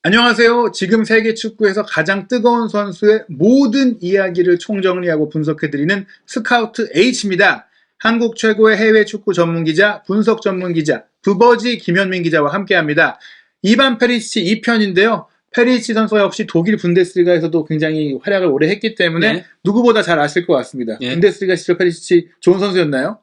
안녕하세요. 지금 세계 축구에서 가장 뜨거운 선수의 모든 이야기를 총정리하고 분석해드리는 스카우트 H입니다. 한국 최고의 해외 축구 전문 기자, 분석 전문 기자, 부버지 김현민 기자와 함께합니다. 이반 페리시치 2편인데요. 페리시치 선수 역시 독일 분데스리가에서도 굉장히 활약을 오래 했기 때문에 누구보다 잘 아실 것 같습니다. 분데스리가 시절 페리시치 좋은 선수였나요?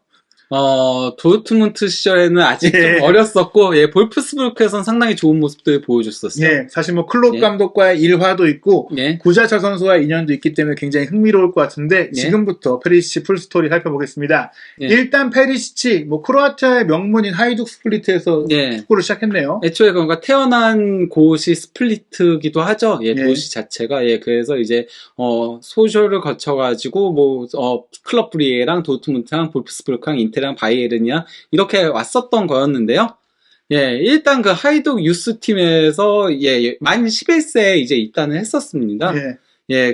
도르트문트 시절에는 아직 좀 어렸었고, 볼프스부르크에서는 상당히 좋은 모습들을 보여줬었어요. 사실 뭐 클롭 감독과의 일화도 있고, 구자철 선수와의 인연도 있기 때문에 굉장히 흥미로울 것 같은데, 지금부터 페리시치 풀스토리 살펴보겠습니다. 일단 페리시치, 크로아티아의 명문인 하이둑 스플리트에서 축구를 시작했네요. 애초에 그러니까 태어난 곳이 스플리트기도 하죠. 도시 자체가. 그래서 이제, 소셜을 거쳐가지고, 클럽 브리에랑 도르트문트랑 볼프스부르크랑 인테랑 바이에른이야 이렇게 왔었던 거였는데요. 일단 그 하이둑 유스 팀에서 만 11세에 이제 입단을 했었습니다.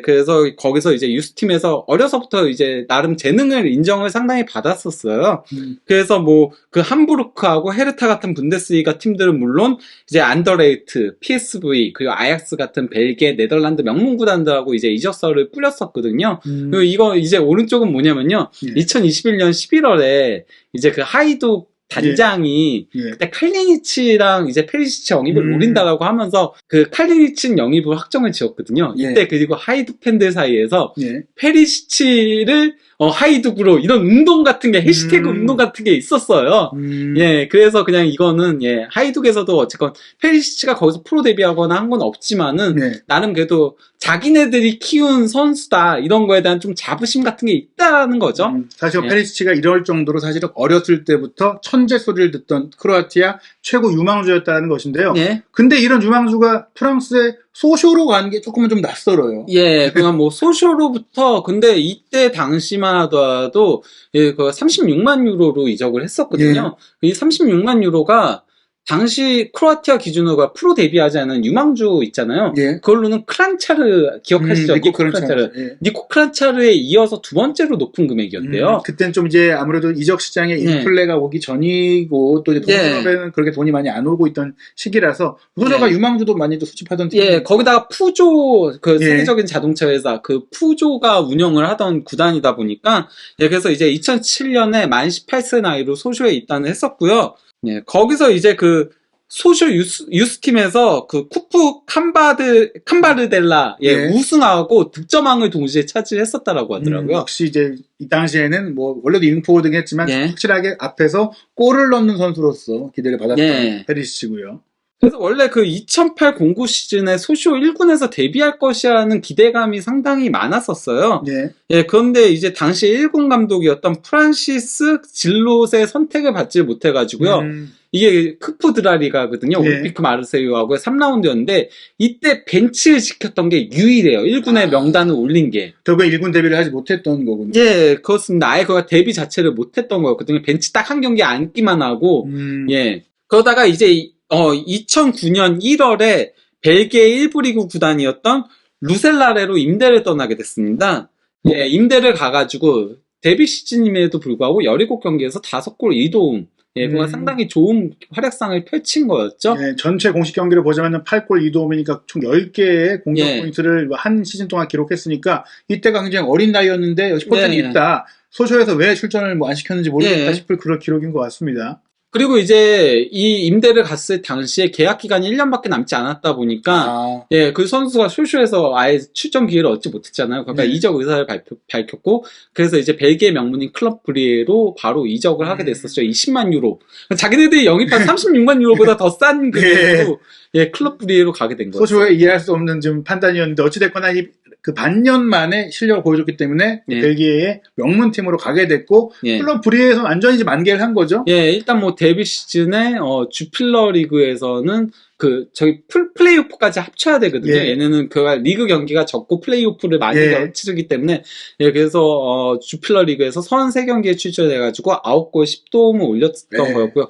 그래서 거기서 이제 유스 팀에서 어려서부터 이제 나름 재능을 인정을 상당히 받았었어요. 그래서 그 함부르크하고 헤르타 같은 분데스리가 팀들은 물론 이제 안더레이트, PSV 그리고 아약스 같은 벨기에, 네덜란드 명문 구단들하고 이제 이적서를 뿌렸었거든요. 그리고 이거 이제 오른쪽은 뭐냐면요. 2021년 11월에 이제 그 하이둑 단장이 그때 칼리니치랑 이제 페리시치 영입을 노린다라고 하면서 그 칼리니치 영입을 확정을 지었거든요. 이때 그리고 하이둑 팬들 사이에서 페리시치를 하이둑으로 이런 운동 같은 게 해시태그 운동 같은 게 있었어요. 그래서 그냥 이거는 하이둑에서도 어쨌건 페리시치가 거기서 프로 데뷔하거나 한 건 없지만은 나름 그래도 자기네들이 키운 선수다 이런 거에 대한 좀 자부심 같은 게 있다는 거죠. 사실 페리시치가 이럴 정도로 사실은 어렸을 때부터 천재 소리를 듣던 크로아티아 최고 유망주였다는 것인데요. 근데 이런 유망주가 프랑스의 소쇼로 가는 게 조금은 좀 낯설어요. 그냥 소쇼로부터 근데 이때 당시만 하더라도 그 36만 유로로 이적을 했었거든요. 이 36만 유로가 당시 크로아티아 기준으로 프로 데뷔하지 않은 유망주 있잖아요. 그걸로는 크란차르 기억하시죠? 니코 크란차르에 이어서 두 번째로 높은 금액이었대요. 그땐 좀 이제 아무래도 이적 시장에 인플레가 오기 전이고 또 이제 동유럽에는 그렇게 돈이 많이 안 오고 있던 시기라서 우리나라가 유망주도 많이도 수집하던 팀. 거기다가 푸조 그 세계적인 자동차 회사 그 푸조가 운영을 하던 구단이다 보니까 그래서 이제 2007년에 만 18세 나이로 소쇼에 입단을 했었고요. 거기서 이제 그 소셜 유스팀에서 그 쿠프 캄바르델라 우승하고 득점왕을 동시에 차지했었다라고 하더라고요. 역시 이제 이 당시에는 원래도 잉포워드긴 했지만 확실하게 앞에서 골을 넣는 선수로서 기대를 받았던 페리시치고요. 그래서 원래 그 2008-09 시즌에 소쇼 1군에서 데뷔할 것이라는 기대감이 상당히 많았었어요. 그런데 이제 당시 1군 감독이었던 프란시스 질롯의 선택을 받지 못해가지고요. 이게 크프 드라리가거든요. 올림피크 마르세유하고 3라운드였는데 이때 벤치를 지켰던 게 유일해요. 1군에 명단을 올린 게. 결국에 1군 데뷔를 하지 못했던 거군요. 그렇습니다. 아예 거기가 데뷔 자체를 못했던 거였거든요. 벤치 딱 한 경기 앉기만 하고 그러다가 이제 2009년 1월에 벨기에 1부 리그 구단이었던 루셀라레로 임대를 떠나게 됐습니다. 임대를 가가지고 데뷔 시즌임에도 불구하고 17경기에서 5골 2도움. 그건 상당히 좋은 활약상을 펼친 거였죠. 전체 공식 경기를 보자면 8골 2도움이니까 총 10개의 공격 포인트를 한 시즌 동안 기록했으니까 이때가 굉장히 어린 나이였는데 역시 포텐이 있다. 소쇼에서 왜 출전을 안 시켰는지 모르겠다 싶을 그런 기록인 것 같습니다. 그리고 이제 이 임대를 갔을 당시에 계약 기간이 1년밖에 남지 않았다 보니까 그 선수가 소쇼에서 아예 출전 기회를 얻지 못했잖아요. 그러니까 이적 의사를 밝혔고 그래서 이제 벨기에 명문인 클럽 브리에로 바로 이적을 하게 됐었죠. 20만 유로. 자기네들이 영입한 36만 유로보다 더 싼 금액으로 클럽 브리에로 가게 된 거예요. 소쇼에 이해할 수 없는 좀 판단이었는데 어찌됐거나 그 반년 만에 실력을 보여줬기 때문에 벨기에의 명문팀으로 가게 됐고 클럽 브리에에서 완전히 이제 만개를 한 거죠. 일단 데뷔 시즌에 주필러 리그에서는 저희 플레이오프까지 합쳐야 되거든요. 얘네는 그 리그 경기가 적고 플레이오프를 많이 치르기 때문에 그래서 주필러 리그에서 33경기에 출전해가지고 9골 10도움을 올렸던 거였고요.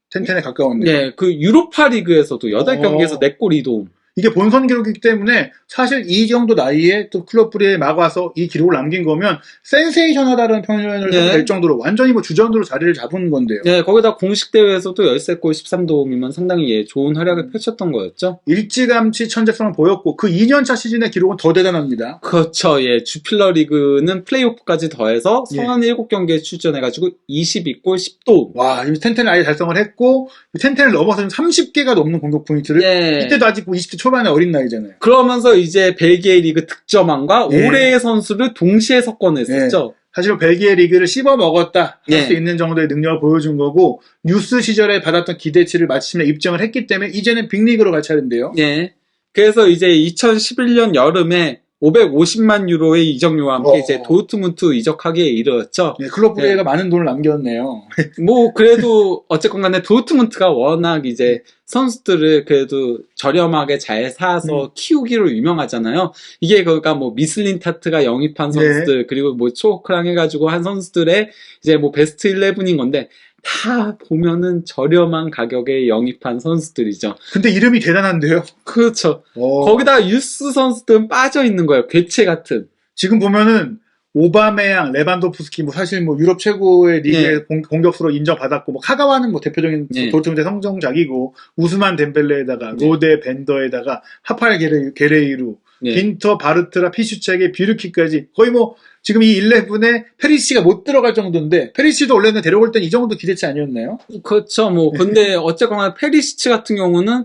텐텐에 가까웠네요. 그 유로파 리그에서도 8경기에서 4골 2도움. 이게 본선 기록이기 때문에 사실 이 정도 나이에 또 클럽 브리에 막 와서 이 기록을 남긴 거면 센세이션하다라는 표현을 해도 될 정도로 완전히 뭐 주전으로 자리를 잡은 건데요. 네, 거기다 공식 대회에서도 13골 13도움이면 상당히 예, 좋은 활약을 펼쳤던 거였죠. 일찌감치 천재성을 보였고 그 2년차 시즌의 기록은 더 대단합니다. 그렇죠. 예, 주필러 리그는 플레이오프까지 더해서 37경기에 출전해가지고 22골 10도움. 와, 이 텐텐을 아예 달성을 했고 텐텐을 넘어서 30개가 넘는 공격 포인트를 예. 이때도 아직 20대 초반의 어린 나이잖아요. 그러면서 이제 벨기에 리그 득점왕과 올해의 선수를 동시에 섞어냈었죠. 사실 벨기에 리그를 씹어 먹었다 할 수 예. 있는 정도의 능력을 보여준 거고 유스 시절에 받았던 기대치를 마침내 입증을 했기 때문에 이제는 빅리그로 갈 차례인데요. 예. 그래서 이제 2011년 여름에 550만 유로의 이적료와 함께 이제 도르트문트 이적하기에 이르렀죠. 네, 클럽 브레이가 많은 돈을 남겼네요. 뭐 그래도 어쨌건 간에 도르트문트가 워낙 이제 선수들을 그래도 저렴하게 잘 사서 키우기로 유명하잖아요. 이게 그러니까 뭐 미슬린타트가 영입한 선수들 그리고 뭐 초크랑 해가지고 한 선수들의 이제 뭐 베스트 11인 건데 다 보면은 저렴한 가격에 영입한 선수들이죠. 근데 이름이 대단한데요? 그렇죠. 거기다 유스 선수들은 빠져 있는 거예요. 괴체 같은. 지금 보면은 오바메양, 레반도프스키 뭐 사실 뭐 유럽 최고의 리그의 공격수로 인정받았고 뭐 카가와는 뭐 대표적인 도르트문트의 성정작이고 우스만 덴벨레에다가 로데 벤더에다가 하팔 게레이루 빈터 바르트라 피슈책의 비르키까지 거의 뭐 지금 이 11에 페리시가 못 들어갈 정도인데 페리시도 원래는 데려올 땐 이 정도 기대치 아니었나요? 그렇죠. 뭐 근데 어쨌거나 페리시치 같은 경우는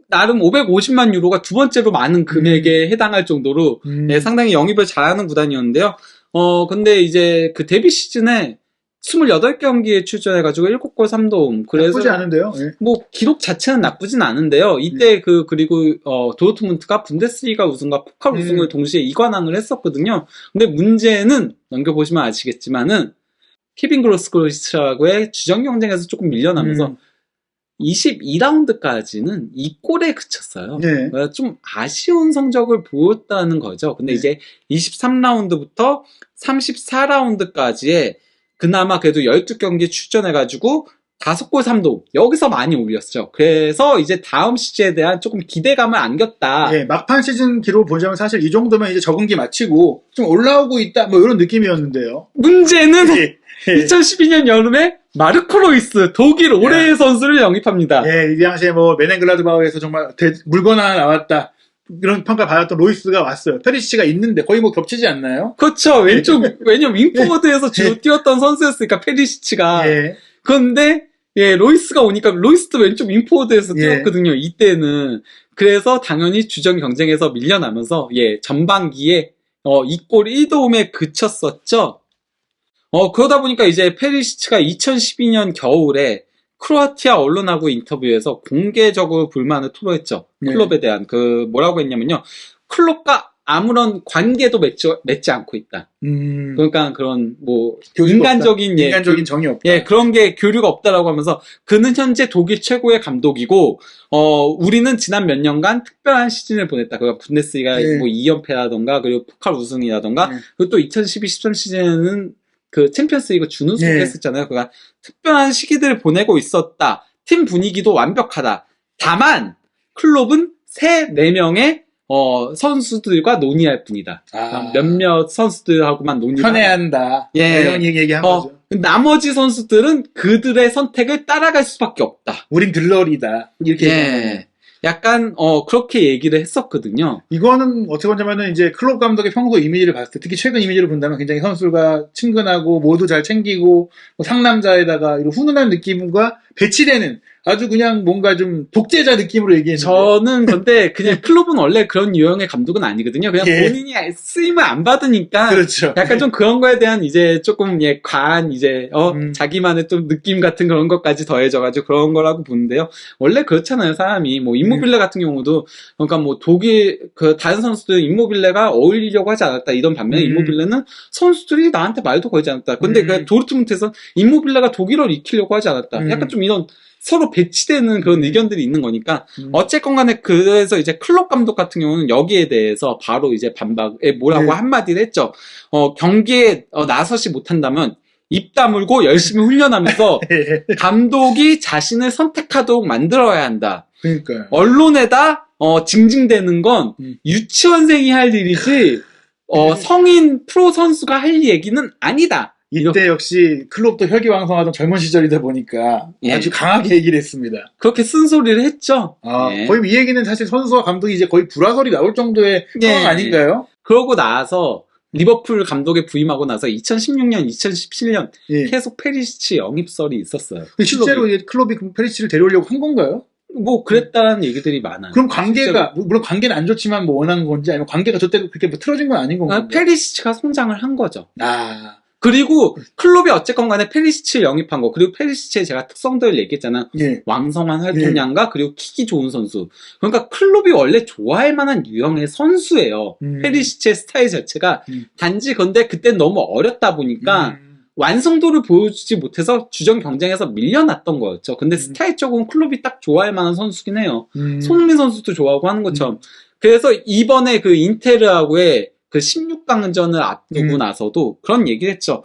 나름 550만 유로가 두 번째로 많은 금액에 해당할 정도로 상당히 영입을 잘하는 구단이었는데요. 근데 이제 그 데뷔 시즌에 28경기에 출전해가지고 7골 3도움. 그래서 나쁘지 않은데요. 뭐 기록 자체는 나쁘진 않은데요. 이때 그리고 도르트문트가 분데스리가 우승과 포칼 우승을 동시에 이관왕을 했었거든요. 근데 문제는 넘겨보시면 아시겠지만은 케빈 그로스코리치라고의 주전 경쟁에서 조금 밀려나면서 22라운드까지는 이 골에 그쳤어요. 그러니까 좀 아쉬운 성적을 보였다는 거죠. 근데 이제 23라운드부터 34라운드까지의 그나마 그래도 12경기에 출전해가지고 5골 3도 여기서 많이 올렸죠. 그래서 이제 다음 시즌에 대한 조금 기대감을 안겼다. 막판 시즌 기록을 보자면 사실 이 정도면 이제 적응기 마치고 좀 올라오고 있다 뭐 이런 느낌이었는데요. 문제는 2012년 여름에 마르코 로이스 독일 올해의 선수를 영입합니다. 이 당시에 뭐 메넨글라드바흐에서 정말 물건 하나 나왔다. 이런 평가 받았던 로이스가 왔어요. 페리시치가 있는데 거의 뭐 겹치지 않나요? 그렇죠. 왜냐면 윙포워드에서 주로 뛰었던 선수였으니까 페리시치가. 그런데 로이스가 오니까 로이스도 왼쪽 윙포워드에서 뛰었거든요. 이때는. 그래서 당연히 주전 경쟁에서 밀려나면서 전반기에 2골 1도움에 그쳤었죠. 그러다 보니까 이제 페리시치가 2012년 겨울에 크로아티아 언론하고 인터뷰에서 공개적으로 불만을 토로했죠. 클럽에 대한 뭐라고 했냐면요. 클럽과 아무런 관계도 맺지 않고 있다. 그러니까 그런 뭐 인간적인 정이 없다. 그런 게 교류가 없다라고 하면서 그는 현재 독일 최고의 감독이고 우리는 지난 몇 년간 특별한 시즌을 보냈다. 그러니까 분데스리가 뭐 2연패라던가 그리고 포칼 우승이라던가 그리고 또 2012-13 시즌에는 그 챔피언스리그 준우승 했었잖아요. 그러니까 특별한 시기들을 보내고 있었다. 팀 분위기도 완벽하다. 다만 클럽은 3-4명의 선수들과 논의할 뿐이다. 몇몇 선수들하고만 논의를 편애한다. 이런 얘기한 거죠. 나머지 선수들은 그들의 선택을 따라갈 수밖에 없다. 우린 들러리다. 이렇게 약간 그렇게 얘기를 했었거든요. 이거는 어떻게 보자면은 이제 클럽 감독의 평소 이미지를 봤을 때 특히 최근 이미지를 본다면 굉장히 선수가 친근하고 모두 잘 챙기고 뭐 상남자에다가 이런 훈훈한 느낌과 배치되는 아주 그냥 뭔가 좀 독재자 느낌으로 얘기했는데 저는 근데 그냥 클럽은 원래 그런 유형의 감독은 아니거든요. 그냥 본인이 쓰임을 안 받으니까 그렇죠. 약간 좀 그런 거에 대한 이제 조금 과한 이제 자기만의 좀 느낌 같은 그런 것까지 더해져가지고 그런 거라고 보는데요. 원래 그렇잖아요. 사람이 뭐 임모빌레 같은 경우도 그러니까 뭐 독일 다른 선수들은 임모빌레가 어울리려고 하지 않았다 이런 반면에 임모빌레는 선수들이 나한테 말도 걸지 않았다. 근데 그 도르트문트에서 임모빌레가 독일어를 익히려고 하지 않았다. 약간 좀 이런 서로 배치되는 그런 의견들이 있는 거니까 어쨌건 간에 그래서 이제 클럽 감독 같은 경우는 여기에 대해서 바로 이제 반박에 뭐라고 한마디를 했죠. 경기에 나서지 못한다면 입 다물고 열심히 훈련하면서 감독이 자신을 선택하도록 만들어야 한다. 그러니까요. 언론에다 징징대는 건 유치원생이 할 일이지 성인 프로 선수가 할 얘기는 아니다. 이때 역시 클롭도 혈기왕성하던 젊은 시절이다 보니까 예. 아주 강하게 얘기를 했습니다. 그렇게 쓴소리를 했죠. 예. 거의 이 얘기는 사실 선수와 감독이 이제 거의 불화설이 나올 정도의 예. 상황 아닌가요? 그러고 나서 리버풀 감독에 부임하고 나서 2016년, 2017년 예. 계속 페리시치 영입설이 있었어요. 실제로 이제 클롭이 페리시치를 데려오려고 한 건가요? 뭐 그랬다는 얘기들이 많아요. 그럼 관계가 물론 관계는 안 좋지만 뭐 원하는 건지 아니면 관계가 저때도 그렇게 뭐 틀어진 건 아닌 건가요? 페리시치가 성장을 한 거죠. 아, 그리고 클롭이 어쨌건 간에 페리시치를 영입한 거, 그리고 페리시치의 제가 특성들을 얘기했잖아. 예. 왕성한 활동량과 그리고 킥이 좋은 선수. 그러니까 클롭이 원래 좋아할 만한 유형의 선수예요. 페리시치의 스타일 자체가. 단지 근데 그때 너무 어렸다 보니까 완성도를 보여주지 못해서 주전 경쟁에서 밀려났던 거였죠. 근데 스타일적으로 클롭이 딱 좋아할 만한 선수긴 해요. 손흥민 선수도 좋아하고 하는 것처럼. 그래서 이번에 그 인테르하고의 그 16강전을 앞두고 나서도 그런 얘기를 했죠.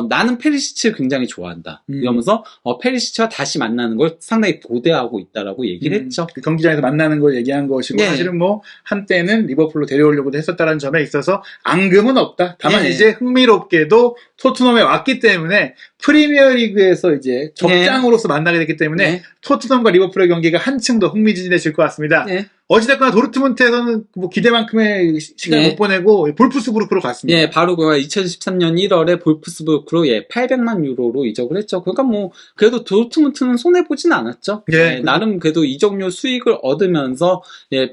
나는 페리시치를 굉장히 좋아한다. 이러면서 페리시치와 다시 만나는 걸 상당히 고대하고 있다라고 얘기를 했죠. 그 경기장에서 만나는 걸 얘기한 것이고 예. 사실은 뭐 한때는 리버풀로 데려오려고도 했었다는 점에 있어서 앙금은 없다. 다만 예. 이제 흥미롭게도 토트넘에 왔기 때문에 프리미어리그에서 이제 적장으로서 만나게 됐기 때문에 토트넘과 리버풀의 경기가 한층 더 흥미진진해질 것 같습니다. 어찌됐거나 도르트문트에서는 뭐 기대만큼의 시간을 못 보내고 볼프스부르크로 갔습니다. 예, 바로 그가 2013년 1월에 볼프스부르크로 800만 유로로 이적을 했죠. 그러니까 뭐 그래도 도르트문트는 손해 보진 않았죠. 나름 그래도 이적료 수익을 얻으면서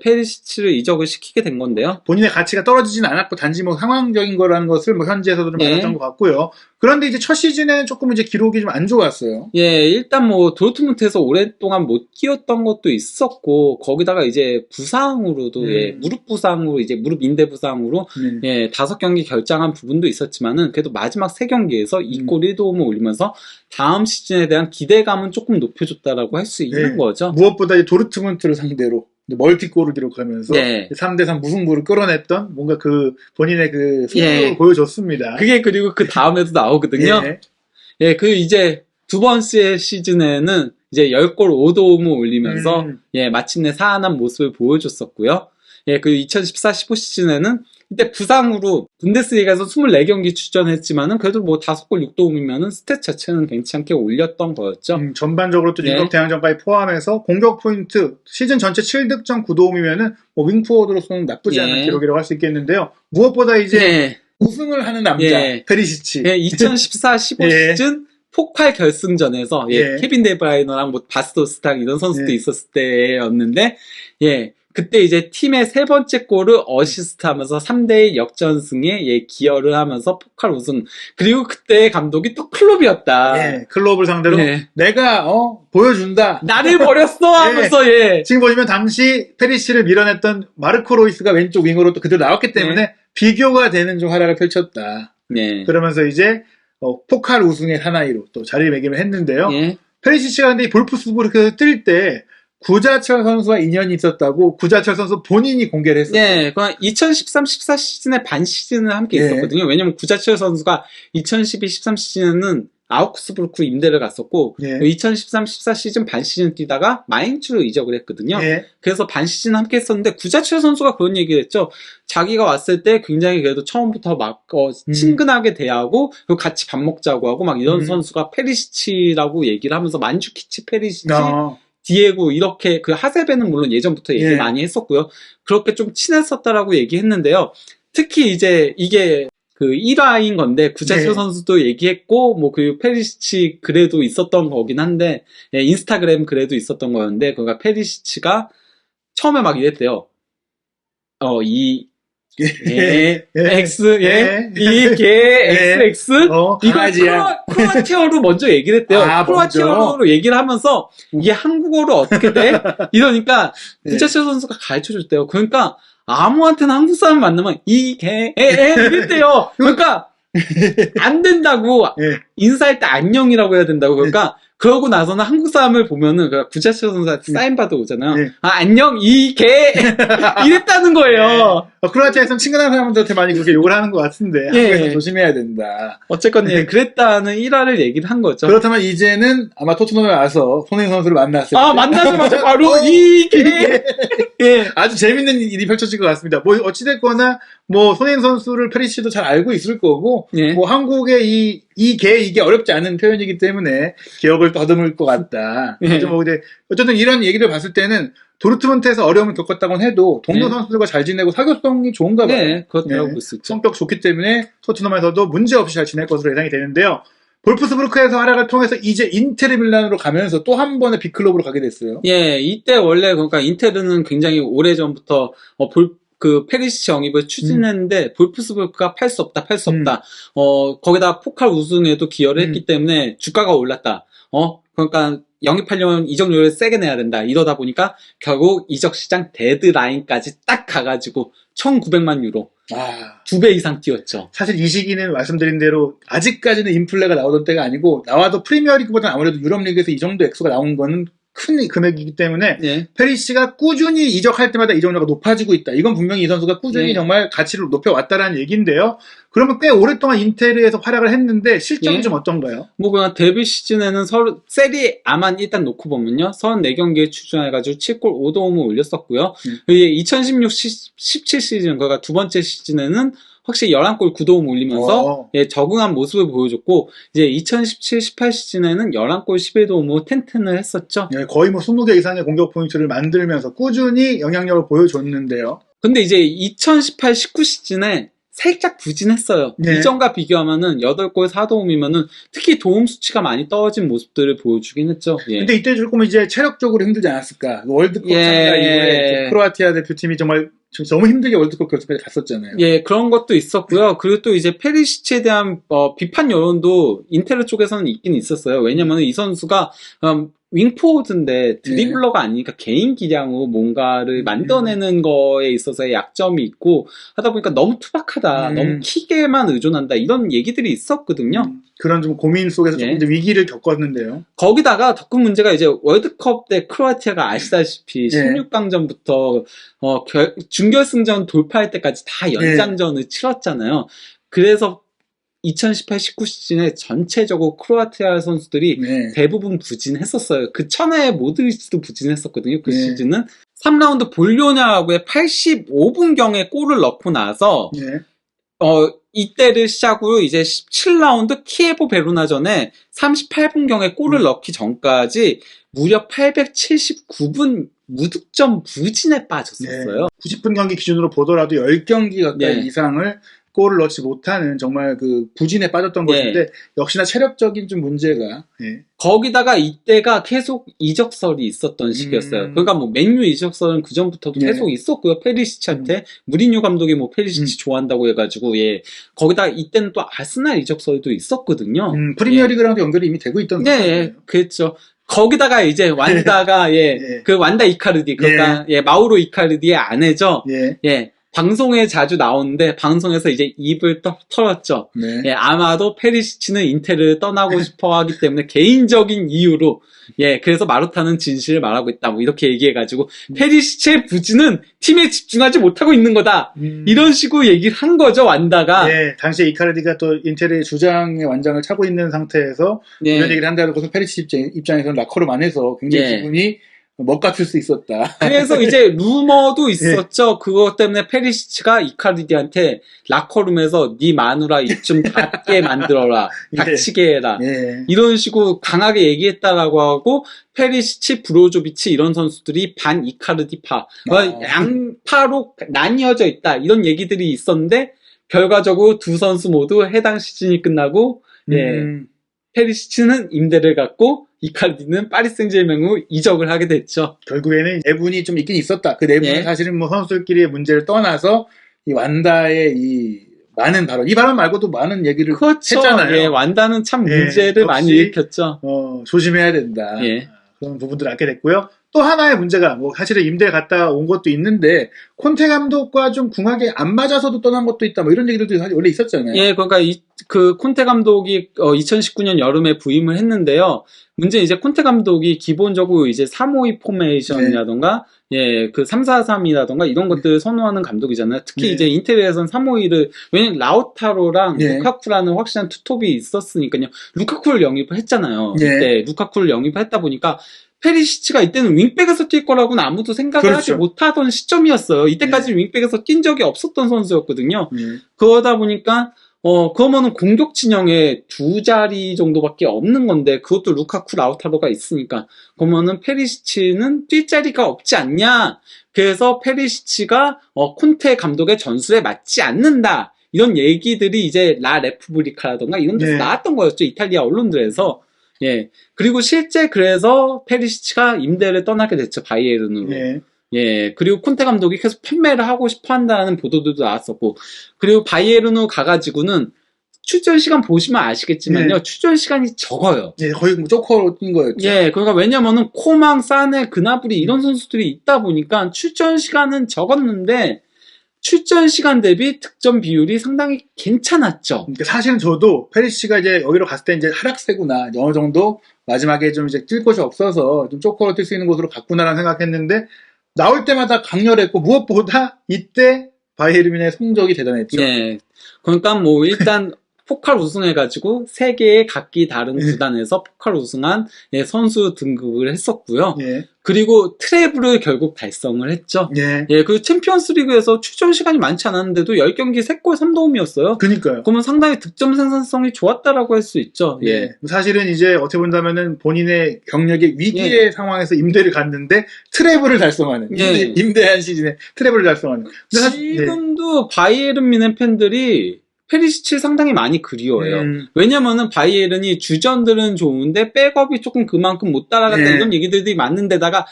페리시치를 이적을 시키게 된 건데요. 본인의 가치가 떨어지진 않았고 단지 뭐 상황적인 거라는 것을 뭐 현지에서도 좀 받았던 것 같고요. 그런데 이제 첫 시즌에는 조금 이제 기록이 좀 안 좋았어요. 예, 일단 뭐 도르트문트에서 오랫동안 못 뛰었던 것도 있었고 거기다가 이제 부상으로도 무릎 부상으로 이제 무릎 인대 부상으로 5경기 결장한 부분도 있었지만은 그래도 마지막 3경기에서 2골 1도움을 올리면서 다음 시즌에 대한 기대감은 조금 높여줬다라고 할 수 있는 거죠. 무엇보다 이제 도르트문트를 상대로 멀티골을 기록하면서 3대3 무승부를 끌어냈던 뭔가 그 본인의 그 승부를 보여줬습니다. 그게 그리고 그 다음에도 나오거든요. 그 이제 두 번째 시즌에는 이제 10골 5도움을 올리면서 마침내 사안한 모습을 보여줬었고요. 그 2014-15 시즌에는 이때 부상으로 분데스리가에서 24경기 출전했지만은 그래도 뭐 5골 6도움이면은 스탯 자체는 괜찮게 올렸던 거였죠. 전반적으로 또 유럽 대항전까지 포함해서 공격 포인트 시즌 전체 7득점 9도움이면은 뭐 윙포워드로서는 나쁘지 않은 기록이라고 할 수 있겠는데요. 무엇보다 이제 우승을 하는 남자 페리시치. 2014-15 시즌 폭발 결승전에서 케빈 데브라이너랑 뭐 바스토스탕 이런 선수도 있었을 때였는데 그때 이제 팀의 3번째 골을 어시스트하면서 3대1 역전승에 기여를 하면서 폭발 우승. 그리고 그때 감독이 또 클롭이었다. 클롭을 상대로 내가 보여준다. 나를 버렸어 하면서 지금 보시면 당시 페리시치를 밀어냈던 마르코 로이스가 왼쪽 윙어로 또 그대로 나왔기 때문에 비교가 되는 좀 활약을 펼쳤다. 그러면서 이제 포칼 우승의 사나이로 또 자리매김을 했는데요. 페리시치가 근데 이 볼프스부르크에서 뜰 때 구자철 선수와 인연이 있었다고 구자철 선수 본인이 공개를 했어요. 2013-14 시즌에 반 시즌을 함께 있었거든요. 왜냐면 구자철 선수가 2012-13 시즌에는 아우크스부르크 임대를 갔었고 2013-14 시즌 반 시즌 뛰다가 마인츠로 이적을 했거든요. 그래서 반 시즌 함께 했었는데 구자철 선수가 그런 얘기를 했죠. 자기가 왔을 때 굉장히 그래도 처음부터 막 친근하게 대하고 그리고 같이 밥 먹자고 하고 막 이런 선수가 페리시치라고 얘기를 하면서 만주키치 페리시치 디에고 이렇게 그 하세베는 물론 예전부터 얘기 많이 했었고요. 그렇게 좀 친했었다라고 얘기했는데요. 특히 이제 이게 그 1화인 건데 구자철 선수도 얘기했고 뭐 그 페리시치 글에도 있었던 거긴 한데 인스타그램 글에도 있었던 거였는데 그러니까 페리시치가 처음에 막 이랬대요. XX 이거 크로아티아어로 먼저 얘기를 했대요. 크로아티아어로 얘기를 하면서 이게 한국어로 어떻게 돼? 이러니까 구자철 선수가 가르쳐줬대요. 그러니까 아무한테나 한국 사람 만나면 이랬대요. 그러니까 안 된다고 인사할 때 안녕이라고 해야 된다고. 그러니까 그러고 나서는 한국 사람을 보면은 그 구자철 선수한테 사인 받아 오잖아요. 네. 아, 안녕 이 개 이랬다는 거예요. 크로아티아에서는 친근한 사람들한테 많이 그렇게 욕을 하는 것 같은데 예. 한국에서 조심해야 된다. 어쨌건 예, 그랬다는 일화를 얘기를 한 거죠. 그렇다면 이제는 아마 토트넘에 와서 손흥민 선수를 만났을 아, 때 만나자마자 바로 이 개. 예. 아주 재밌는 일이 펼쳐질 것 같습니다. 뭐 어찌됐거나 뭐 손흥민 선수를 페리시도 잘 알고 있을 거고 예. 뭐 한국의 이게 어렵지 않은 표현이기 때문에 기억을 더듬을 것 같다. 예. 뭐 근데 어쨌든 이런 얘기를 봤을 때는 도르트문트에서 어려움을 겪었다고는 해도 동료 예. 선수들과 잘 지내고 사교성이 좋은가 봐요. 네, 그렇다고 예. 볼 수 있죠. 성격 좋기 때문에 토트넘에서도 문제 없이 잘 지낼 것으로 예상이 되는데요. 볼프스부르크에서 활약을 통해서 이제 인테르 밀란으로 가면서 또 한 번의 빅클럽으로 가게 됐어요. 예, 이때 원래 그러니까 인테르는 굉장히 오래전부터 페리시치 영입을 추진했는데 볼프스부르크가 팔 수 없다. 거기다 포칼 우승에도 기여를 했기 때문에 주가가 올랐다. 그러니까 영입하려면 이적료를 세게 내야 된다. 이러다 보니까 결국 이적 시장 데드라인까지 딱 가가지고 1,900만 유로. 2배 이상 뛰었죠. 사실 이 시기는 말씀드린 대로 아직까지는 인플레가 나오던 때가 아니고 나와도 프리미어리그보다는 아무래도 유럽리그에서 이 정도 액수가 나온 거는 큰 금액이기 때문에 예. 페리시가 꾸준히 이적할 때마다 이적료가 높아지고 있다. 이건 분명히 이 선수가 꾸준히 네. 정말 가치를 높여왔다라는 얘기인데요. 그러면 꽤 오랫동안 인테르에서 활약을 했는데 실적이 예. 좀 어떤가요? 뭐 그냥 데뷔 시즌에는 세리아만 일단 놓고 보면요. 34경기에 출전해가지고 7골 5도움을 올렸었고요. 이제 2016-17 시즌, 그러니까 두 번째 시즌에는 확실히 11골 9도움 올리면서 예, 적응한 모습을 보여줬고 이제 2017-18 시즌에는 11골 11도움으로 텐텐을 했었죠. 네, 거의 뭐 20개 이상의 공격 포인트를 만들면서 꾸준히 영향력을 보여줬는데요. 근데 이제 2018-19 시즌에 살짝 부진했어요. 네. 이전과 비교하면은 8골 4도움이면은 특히 도움 수치가 많이 떨어진 모습들을 보여주긴 했죠. 예. 근데 이때 조금 이제 체력적으로 힘들지 않았을까? 월드컵 예. 참가 이후에 크로아티아 대표팀이 정말 너무 힘들게 월드컵 결승까지 갔었잖아요. 예, 그런 것도 있었고요. 그리고 또 이제 페리시치에 대한 비판 여론도 인테르 쪽에서는 있긴 있었어요. 왜냐면 이 선수가 윙포워드인데 드리블러가 아니니까 개인 기량으로 뭔가를 만들어내는 거에 있어서의 약점이 있고 하다 보니까 너무 투박하다, 너무 킥에만 의존한다 이런 얘기들이 있었거든요. 그런 좀 고민 속에서 조금 이제 위기를 겪었는데요. 거기다가 더 큰 문제가 이제 월드컵 때 크로아티아가 아시다시피 16강전부터 준결승전 돌파할 때까지 다 연장전을 치렀잖아요. 그래서 2018-19 시즌에 전체적으로 크로아티아 선수들이 대부분 부진했었어요. 그 천하의 모드리치도 부진했었거든요. 그 시즌은 3라운드 볼리오냐하고의 85분경에 골을 넣고 나서 이때를 시작으로 이제 17라운드 키예보 베로나전에 38분경에 골을 넣기 전까지 무려 879분 무득점 부진에 빠졌었어요. 90분 경기 기준으로 보더라도 10경기 가까이 이상을 골을 넣지 못하는 정말 그 부진에 빠졌던 것인데 역시나 체력적인 좀 문제가 거기다가 이때가 계속 이적설이 있었던 시기였어요. 그러니까 뭐 맨유 이적설은 그 전부터도 계속 있었고요. 페리시치한테 무리뉴 감독이 뭐 페리시치 좋아한다고 해가지고 거기다가 이때는 또 아스날 이적설도 있었거든요. 프리미어리그랑도 연결이 이미 되고 있던 거죠. 그렇죠. 거기다가 이제 완다가 그 완다 이카르디 그러니까 마우로 이카르디의 아내죠. 방송에 자주 나오는데 방송에서 이제 입을 털었죠. 아마도 페리시치는 인테르를 떠나고 싶어 하기 때문에 개인적인 이유로 그래서 마루타는 진실을 말하고 있다. 뭐 이렇게 얘기해가지고 페리시치의 부진은 팀에 집중하지 못하고 있는 거다. 이런 식으로 얘기를 한 거죠, 완다가. 당시에 이카르디가 또 인테르의 주장의 완장을 차고 있는 상태에서 이런 얘기를 한다는 것은 페리시치 입장에서는 라커룸 안에서 굉장히 기분이 먹같을 수 있었다. 그래서 이제 루머도 있었죠. 그것 때문에 페리시치가 이카르디한테 라커룸에서 네 마누라 입 좀 닫게 만들어라. 닥치게 해라. 이런 식으로 강하게 얘기했다라고 하고 페리시치, 브로조비치 이런 선수들이 반 이카르디파, 양파로 나뉘어져 있다. 이런 얘기들이 있었는데 결과적으로 두 선수 모두 해당 시즌이 끝나고 페리시치는 임대를 갖고 이카르디는 파리 생제르맹으로 이적을 하게 됐죠. 결국에는 내분이 좀 있긴 있었다. 그 내분은 사실은 뭐 선수들끼리의 문제를 떠나서 이 완다의 이 많은 발언, 이 발언 말고도 많은 얘기를 했잖아요. 완다는 참 문제를 많이 일으켰죠. 조심해야 된다. 그런 부분들을 알게 됐고요. 또 하나의 문제가 뭐 사실은 임대 갔다 온 것도 있는데 콘테 감독과 좀 궁합이 안 맞아서도 떠난 것도 있다 뭐 이런 얘기들도 사실 원래 있었잖아요. 예, 그러니까 그 콘테 감독이 2019년 여름에 부임을 했는데요. 문제는 이제 콘테 감독이 기본적으로 이제 352 포메이션이라던가 예, 그 343이라던가 이런 것들을 선호하는 감독이잖아요. 특히 네. 이제 인테리어에서는 352를 왜냐면 라우타로랑 네. 루카쿠라는 확실한 투톱이 있었으니까요. 루카쿠를 영입을 했잖아요. 네. 이때 루카쿠를 영입을 했다 보니까 페리시치가 이때는 윙백에서 뛸 거라고는 아무도 생각을 하지 그렇죠. 못하던 시점이었어요. 이때까지 윙백에서 뛴 적이 없었던 선수였거든요. 그러다 보니까 그러면은 공격 진영에 두 자리 정도밖에 없는 건데 그것도 루카쿠 라우타로가 있으니까 그러면은 페리시치는 뛸 자리가 없지 않냐. 그래서 페리시치가 콘테 감독의 전술에 맞지 않는다. 이런 얘기들이 이제 라 레푸브리카라던가 이런 데서 네. 나왔던 거였죠. 이탈리아 언론들에서. 예. 그리고 실제 그래서 페리시치가 임대를 떠나게 됐죠. 바이에른으로. 네. 예. 그리고 콘테 감독이 계속 판매를 하고 싶어 한다는 보도들도 나왔었고. 그리고 바이에른으로 가가지고는 출전 시간 보시면 아시겠지만요. 네. 출전 시간이 적어요. 예, 거의 뭐 쪼커로 뛴 거였죠. 예. 그러니까 왜냐면은 코망, 사네, 그나브리 이런 선수들이 있다 보니까 출전 시간은 적었는데 출전 시간 대비 득점 비율이 상당히 괜찮았죠. 그러니까 사실은 저도 페리시치가 이제 여기로 갔을 때 이제 하락세구나 어느 정도 마지막에 좀 이제 뛸 곳이 없어서 좀 쪼커로 뛸 수 있는 곳으로 갔구나라는 생각했는데 나올 때마다 강렬했고 무엇보다 이때 바이에른의 성적이 대단했죠. 예. 그러니까 뭐 일단 포칼 우승해가지고 세 개의 각기 다른 구단에서 포칼 우승한 선수 등극을 했었고요. 예. 그리고 트래블을 결국 달성을 했죠. 예. 예, 그 챔피언스 리그에서 출전 시간이 많지 않았는데도 10경기 3골 3도움이었어요. 그니까요. 그러면 상당히 득점 생산성이 좋았다라고 할 수 있죠. 예. 예. 사실은 이제 어떻게 본다면은 본인의 경력의 위기의 상황에서 임대를 갔는데 트래블을 달성하는 예. 임대한 시즌에 트래블을 달성하는. 근데 사실- 지금도 바이에른 미넨 팬들이 페리시치 상당히 많이 그리워해요. 왜냐면은 바이에른이 주전들은 좋은데 백업이 조금 그만큼 못 따라갔다 예. 이런 얘기들이 많은데다가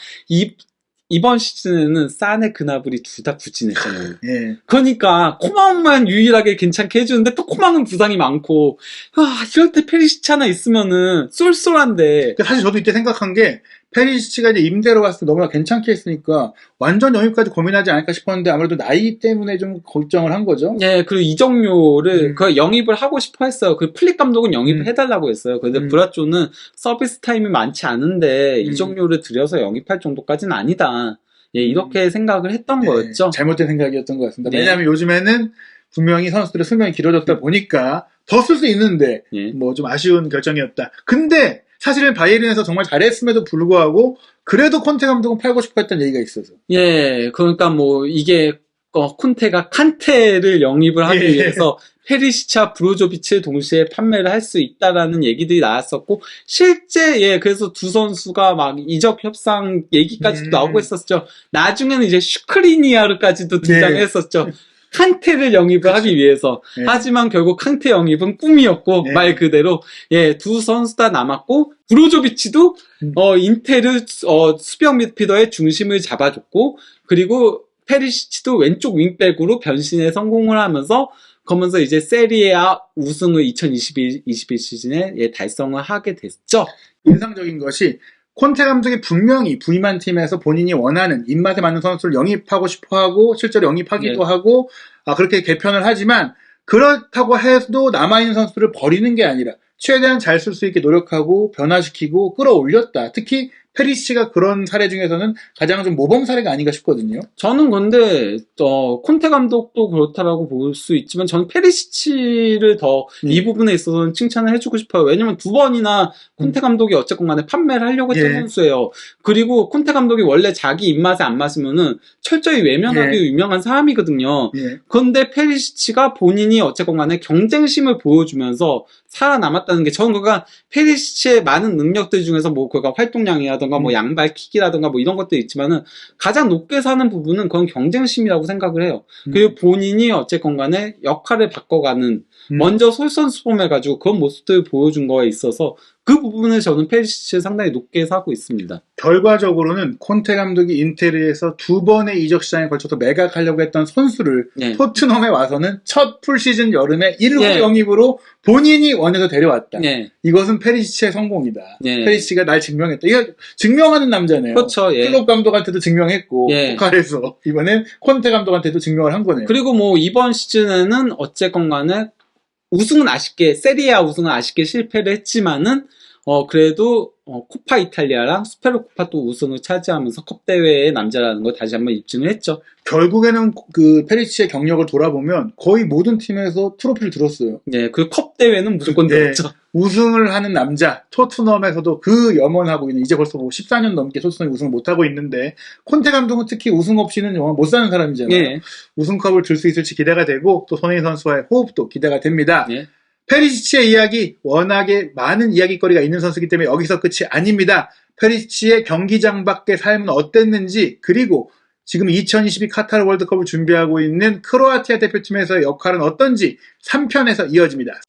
이번 시즌에는 사네 그나브리 둘 다 부진했잖아요. 예. 그러니까 코망만 유일하게 괜찮게 해주는데 또 코망은 부상이 많고 이럴 때 페리시치 하나 있으면은 쏠쏠한데 그러니까 사실 저도 이때 생각한 게 페리시치가 이제 임대로 갔을 때 너무나 괜찮게 했으니까 완전 영입까지 고민하지 않을까 싶었는데 아무래도 나이 때문에 좀 걱정을 한 거죠. 예, 그리고 이정료를 그 영입을 하고 싶어 했어요. 그 플릭 감독은 영입을 해달라고 했어요. 근데 브라쪼는 서비스 타임이 많지 않은데 이정료를 들여서 영입할 정도까지는 아니다. 예, 이렇게 생각을 했던 예, 거였죠. 잘못된 생각이었던 것 같습니다. 예. 왜냐하면 요즘에는 분명히 선수들의 수명이 길어졌다 보니까 더 쓸 수 있는데 예. 뭐 좀 아쉬운 결정이었다. 근데 사실은 바이에른에서 정말 잘했음에도 불구하고 그래도 콘테 감독은 팔고 싶어 했던 얘기가 있어서. 예, 그러니까 뭐 이게 콘테가 칸테를 영입을 하기 예. 위해서 페리시치와 브로조비치를 동시에 판매를 할 수 있다라는 얘기들이 나왔었고 실제 예 그래서 두 선수가 막 이적 협상 얘기까지도 나오고 있었죠. 나중에는 이제 슈크리니아르까지도 등장했었죠. 칸테를 영입을 하기 위해서. 예. 하지만 결국 칸테 영입은 꿈이었고 예. 말 그대로 예 두 선수 다 남았고 브로조비치도 인테르 수비형 미드필더의 중심을 잡아줬고 그리고 페리시치도 왼쪽 윙백으로 변신에 성공을 하면서 그러면서 이제 세리에아 우승을 2021 시즌에 달성을 하게 됐죠. 인상적인 것이 콘테 감독이 분명히 부임한 팀에서 본인이 원하는 입맛에 맞는 선수를 영입하고 싶어하고 실제로 영입하기도 하고 그렇게 개편을 하지만 그렇다고 해도 남아있는 선수를 버리는 게 아니라 최대한 잘 쓸 수 있게 노력하고 변화시키고 끌어올렸다. 특히 페리시치가 그런 사례 중에서는 가장 좀 모범 사례가 아닌가 싶거든요. 저는 근데 콘테 감독도 그렇다라고 볼 수 있지만 저는 페리시치를 더 이 부분에 있어서는 칭찬을 해주고 싶어요. 왜냐면 두 번이나 콘테 감독이 어쨌건 간에 판매를 하려고 했던 선수예요. 그리고 콘테 감독이 원래 자기 입맛에 안 맞으면은 철저히 외면하기 유명한 사람이거든요. 그런데 페리시치가 본인이 어쨌건 간에 경쟁심을 보여주면서 살아남았다는 게 저는 그가 페리시치의 많은 능력들 중에서 뭐 그가 활동량이라던가 뭐 양발킥이라던가 뭐 이런 것도 있지만은 가장 높게 사는 부분은 그건 경쟁심이라고 생각을 해요. 그리고 본인이 어쨌건 간에 역할을 바꿔가는 먼저 솔선수범해가지고 그런 모습들을 보여준 거에 있어서 그 부분을 저는 페리시치를 상당히 높게 사고 있습니다. 결과적으로는 콘테 감독이 인테르에서 2번의 이적 시장에 걸쳐서 매각하려고 했던 선수를 예. 토트넘에 와서는 첫 풀시즌 여름에 1호 예. 영입으로 본인이 원해서 데려왔다. 예. 이것은 페리시치의 성공이다. 예. 페리시치가 날 증명했다. 이거 증명하는 남자네요. 그렇죠. 예. 클롭 감독한테도 증명했고 예. 포칼에서 이번엔 콘테 감독한테도 증명을 한 거네요. 그리고 뭐 이번 시즌에는 어쨌건 간에 우승은 아쉽게 세리아 우승은 아쉽게 실패를 했지만은 그래도 코파 이탈리아랑 스페르코파 또 우승을 차지하면서 컵 대회의 남자라는 걸 다시 한번 입증을 했죠. 결국에는 그 페리시치의 경력을 돌아보면 거의 모든 팀에서 트로피를 들었어요. 네, 그 컵 대회는 무조건 네. 들었죠. 우승을 하는 남자, 토트넘에서도 그 염원하고 있는, 이제 벌써 뭐 14년 넘게 토트넘이 우승을 못하고 있는데, 콘테 감독은 특히 우승 없이는 영원 못 사는 사람이잖아요. 예. 우승컵을 들 수 있을지 기대가 되고, 또 손흥민 선수와의 호흡도 기대가 됩니다. 예. 페리시치의 이야기, 워낙에 많은 이야기거리가 있는 선수이기 때문에 여기서 끝이 아닙니다. 페리시치의 경기장 밖의 삶은 어땠는지, 그리고 지금 2022 카타르 월드컵을 준비하고 있는 크로아티아 대표팀에서의 역할은 어떤지 3편에서 이어집니다.